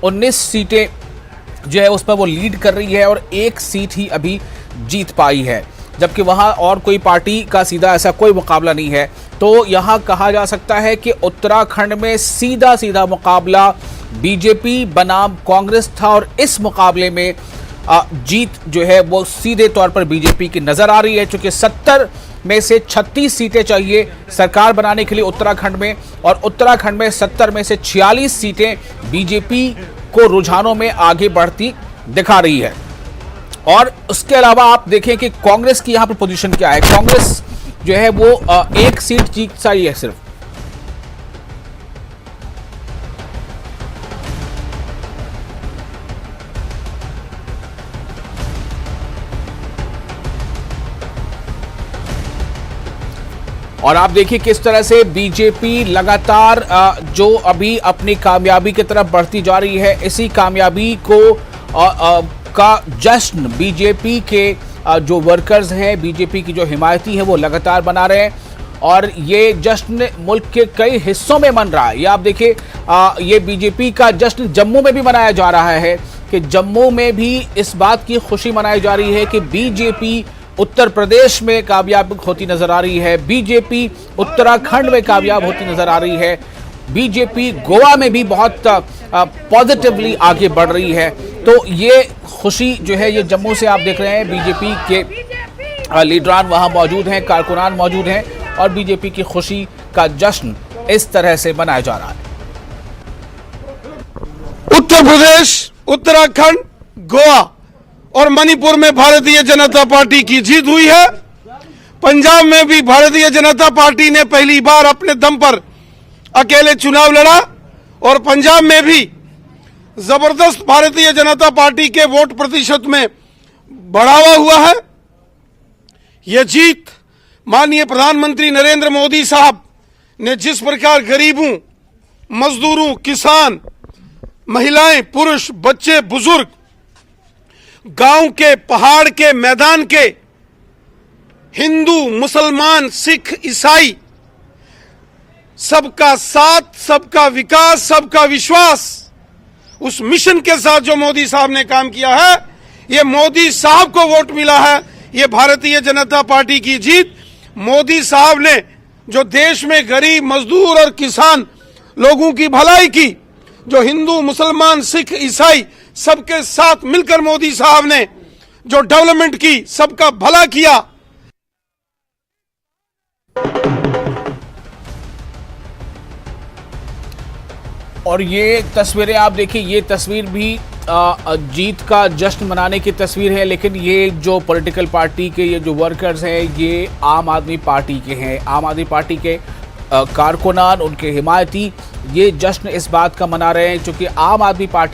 19 सीटें जो है उस पर वो लीड कर रही है और 1 सीट ही अभी जीत पाई है, जबकि वहां और कोई पार्टी का सीधा ऐसा कोई मुकाबला नहीं है। तो यहां कहा जा सकता है कि उत्तराखंड में सीधा सीधा मुकाबला बीजेपी बनाम कांग्रेस था और इस मुकाबले में जीत जो है वो सीधे तौर पर बीजेपी की नजर आ रही है, क्योंकि 70 में से 36 सीटें चाहिए सरकार बनाने के लिए उत्तराखंड में, और उत्तराखंड में 70 में से 46 सीटें बीजेपी को रुझानों में आगे बढ़ती दिखा रही है। और उसके अलावा आप देखें कि कांग्रेस की यहां पर पोजीशन क्या है। कांग्रेस जो है वो 1 सीट जीत चाहिए सिर्फ। और आप देखिए किस तरह से बीजेपी लगातार जो अभी अपनी कामयाबी की तरफ बढ़ती जा रही है, इसी कामयाबी को का जश्न बीजेपी के जो वर्कर्स हैं, बीजेपी की जो हिमायती है वो लगातार बना रहे हैं। और ये जश्न मुल्क के कई हिस्सों में मन रहा है। ये आप देखिए ये बीजेपी का जश्न जम्मू में भी मनाया जा रहा है कि जम्मू में भी इस बात की खुशी मनाई जा रही है कि बीजेपी उत्तर प्रदेश में कामयाब होती नजर आ रही है, बीजेपी उत्तराखंड में कामयाब होती नजर आ रही है, बीजेपी गोवा में भी बहुत पॉजिटिवली आगे बढ़ रही है। तो ये खुशी जो है ये जम्मू से आप देख रहे हैं, बीजेपी के लीडरान वहां मौजूद हैं, कारकुनान मौजूद हैं और बीजेपी की खुशी का जश्न इस तरह से मनाया जा रहा है। उत्तर प्रदेश, उत्तराखंड, गोवा और मणिपुर में भारतीय जनता पार्टी की जीत हुई है। पंजाब में भी भारतीय जनता पार्टी ने पहली बार अपने दम पर अकेले चुनाव लड़ा और पंजाब में भी जबरदस्त भारतीय जनता पार्टी के वोट प्रतिशत में बढ़ावा हुआ है। यह जीत माननीय प्रधानमंत्री नरेंद्र मोदी साहब ने जिस प्रकार गरीबों, मजदूरों, किसान, महिलाएं, पुरुष, बच्चे, बुजुर्ग, गांव के, पहाड़ के, मैदान के, हिंदू, मुसलमान, सिख, ईसाई, सबका साथ, सबका विकास, सबका विश्वास, उस मिशन के साथ जो मोदी साहब ने काम किया है, ये मोदी साहब को वोट मिला है। ये भारतीय जनता पार्टी की जीत। मोदी साहब ने जो देश में गरीब, मजदूर और किसान लोगों की भलाई की, जो हिंदू, मुसलमान, सिख, ईसाई सबके साथ मिलकर मोदी साहब ने जो डेवलपमेंट की, सबका भला किया। और ये तस्वीरें आप देखिए, ये तस्वीर भी जीत का जश्न मनाने की तस्वीर है, लेकिन ये जो पॉलिटिकल पार्टी के ये जो वर्कर्स हैं ये आम आदमी पार्टी के हैं। आम आदमी पार्टी के कारकुनान, उनके हिमायती ये जश्न इस बात का मना रहे हैं क्योंकि आम आदमी पार्टी